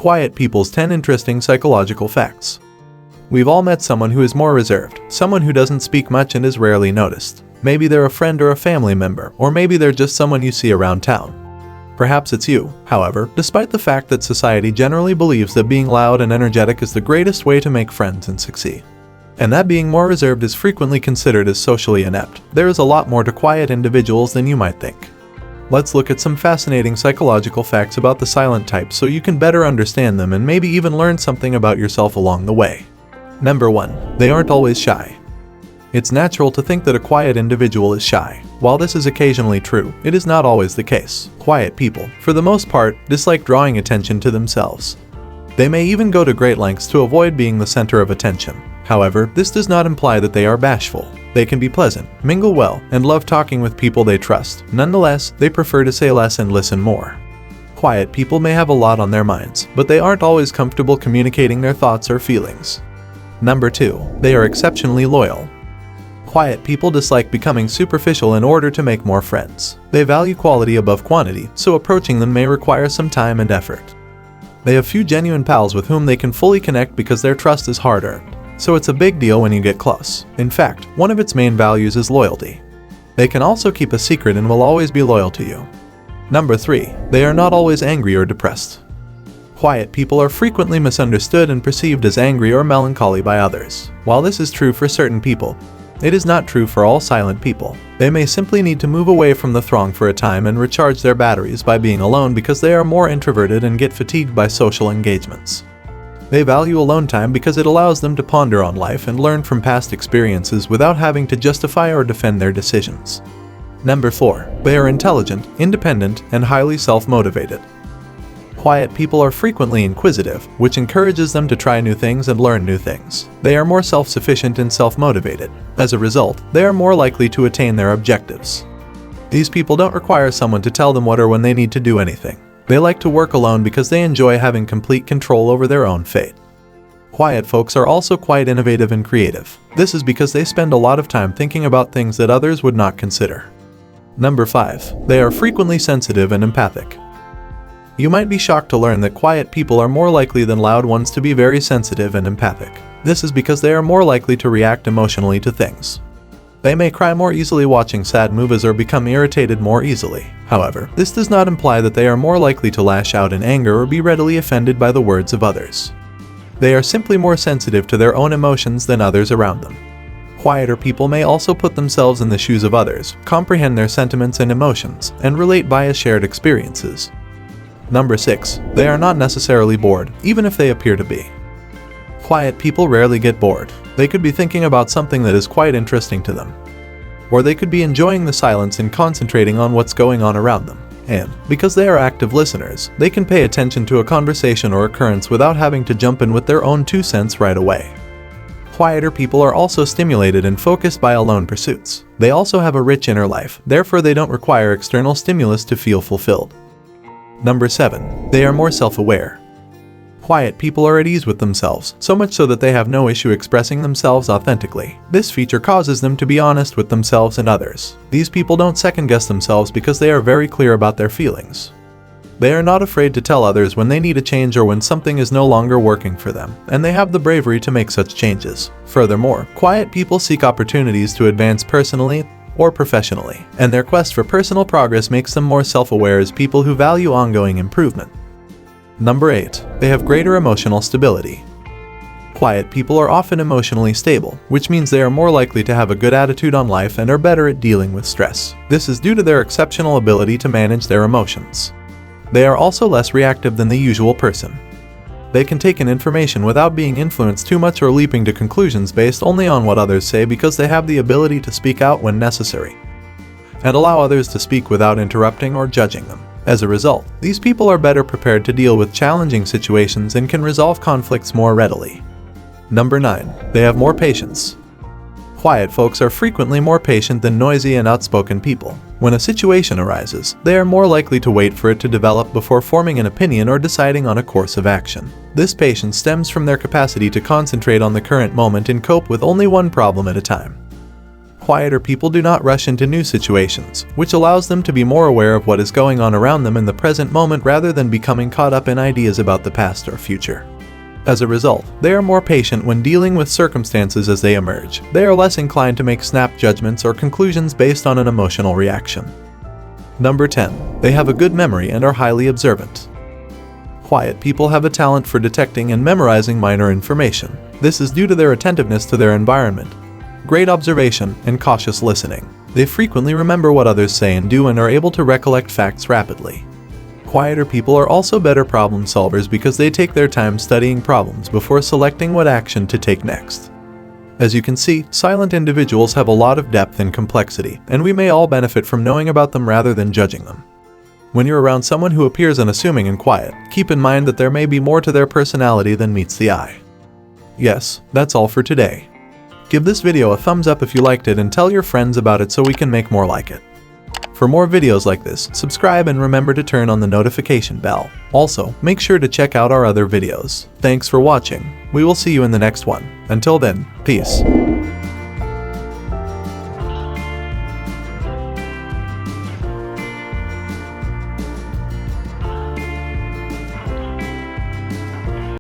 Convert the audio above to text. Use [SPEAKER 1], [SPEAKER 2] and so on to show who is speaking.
[SPEAKER 1] Quiet people's 10 interesting psychological facts. We've all met someone who is more reserved, someone who doesn't speak much and is rarely noticed. Maybe they're a friend or a family member, or maybe they're just someone you see around town. Perhaps it's you, however, despite the fact that society generally believes that being loud and energetic is the greatest way to make friends and succeed. And that being more reserved is frequently considered as socially inept. There is a lot more to quiet individuals than you might think. Let's look at some fascinating psychological facts about the silent types so you can better understand them and maybe even learn something about yourself along the way. Number 1. They aren't always shy. It's natural to think that a quiet individual is shy. While this is occasionally true, it is not always the case. Quiet people, for the most part, dislike drawing attention to themselves. They may even go to great lengths to avoid being the center of attention. However, this does not imply that they are bashful. They can be pleasant, mingle well, and love talking with people they trust. Nonetheless, they prefer to say less and listen more. Quiet people may have a lot on their minds, but they aren't always comfortable communicating their thoughts or feelings. Number 2. They are exceptionally loyal. Quiet people dislike becoming superficial in order to make more friends. They value quality above quantity, so approaching them may require some time and effort. They have few genuine pals with whom they can fully connect because their trust is hard-earned. So it's a big deal when you get close. In fact, one of its main values is loyalty. They can also keep a secret and will always be loyal to you. Number 3. They are not always angry or depressed. Quiet people are frequently misunderstood and perceived as angry or melancholy by others. While this is true for certain people, it is not true for all silent people. They may simply need to move away from the throng for a time and recharge their batteries by being alone because they are more introverted and get fatigued by social engagements. They value alone time because it allows them to ponder on life and learn from past experiences without having to justify or defend their decisions. Number 4. They are intelligent, independent, and highly self-motivated. Quiet people are frequently inquisitive, which encourages them to try new things and learn new things. They are more self-sufficient and self-motivated. As a result, they are more likely to attain their objectives. These people don't require someone to tell them what or when they need to do anything. They like to work alone because they enjoy having complete control over their own fate. Quiet folks are also quite innovative and creative. This is because they spend a lot of time thinking about things that others would not consider. Number 5. They are frequently sensitive and empathic. You might be shocked to learn that quiet people are more likely than loud ones to be very sensitive and empathic. This is because they are more likely to react emotionally to things. They may cry more easily watching sad movies or become irritated more easily. However, this does not imply that they are more likely to lash out in anger or be readily offended by the words of others. They are simply more sensitive to their own emotions than others around them. Quieter people may also put themselves in the shoes of others, comprehend their sentiments and emotions, and relate via shared experiences. Number 6. They are not necessarily bored, even if they appear to be. Quiet people rarely get bored. They could be thinking about something that is quite interesting to them. Or they could be enjoying the silence and concentrating on what's going on around them. And, because they are active listeners, they can pay attention to a conversation or occurrence without having to jump in with their own 2 cents right away. Quieter people are also stimulated and focused by alone pursuits. They also have a rich inner life, therefore they don't require external stimulus to feel fulfilled. Number 7. They are more self-aware. Quiet people are at ease with themselves, so much so that they have no issue expressing themselves authentically. This feature causes them to be honest with themselves and others. These people don't second-guess themselves because they are very clear about their feelings. They are not afraid to tell others when they need a change or when something is no longer working for them, and they have the bravery to make such changes. Furthermore, quiet people seek opportunities to advance personally or professionally, and their quest for personal progress makes them more self-aware as people who value ongoing improvement. Number 8. They have greater emotional stability. Quiet people are often emotionally stable, which means they are more likely to have a good attitude on life and are better at dealing with stress. This is due to their exceptional ability to manage their emotions. They are also less reactive than the usual person. They can take in information without being influenced too much or leaping to conclusions based only on what others say because they have the ability to speak out when necessary, and allow others to speak without interrupting or judging them. As a result, these people are better prepared to deal with challenging situations and can resolve conflicts more readily. Number 9. They have more patience. Quiet folks are frequently more patient than noisy and outspoken people. When a situation arises, they are more likely to wait for it to develop before forming an opinion or deciding on a course of action. This patience stems from their capacity to concentrate on the current moment and cope with only one problem at a time. Quieter people do not rush into new situations, which allows them to be more aware of what is going on around them in the present moment rather than becoming caught up in ideas about the past or future. As a result, they are more patient when dealing with circumstances as they emerge. They are less inclined to make snap judgments or conclusions based on an emotional reaction. Number 10. They have a good memory and are highly observant. Quiet people have a talent for detecting and memorizing minor information. This is due to their attentiveness to their environment, great observation, and cautious listening. They frequently remember what others say and do and are able to recollect facts rapidly. Quieter people are also better problem solvers because they take their time studying problems before selecting what action to take next. As you can see, silent individuals have a lot of depth and complexity, and we may all benefit from knowing about them rather than judging them. When you're around someone who appears unassuming and quiet, keep in mind that there may be more to their personality than meets the eye. Yes, that's all for today. Give this video a thumbs up if you liked it and tell your friends about it so we can make more like it. For more videos like this, subscribe and remember to turn on the notification bell. Also, make sure to check out our other videos. Thanks for watching. We will see you in the next one. Until then, peace.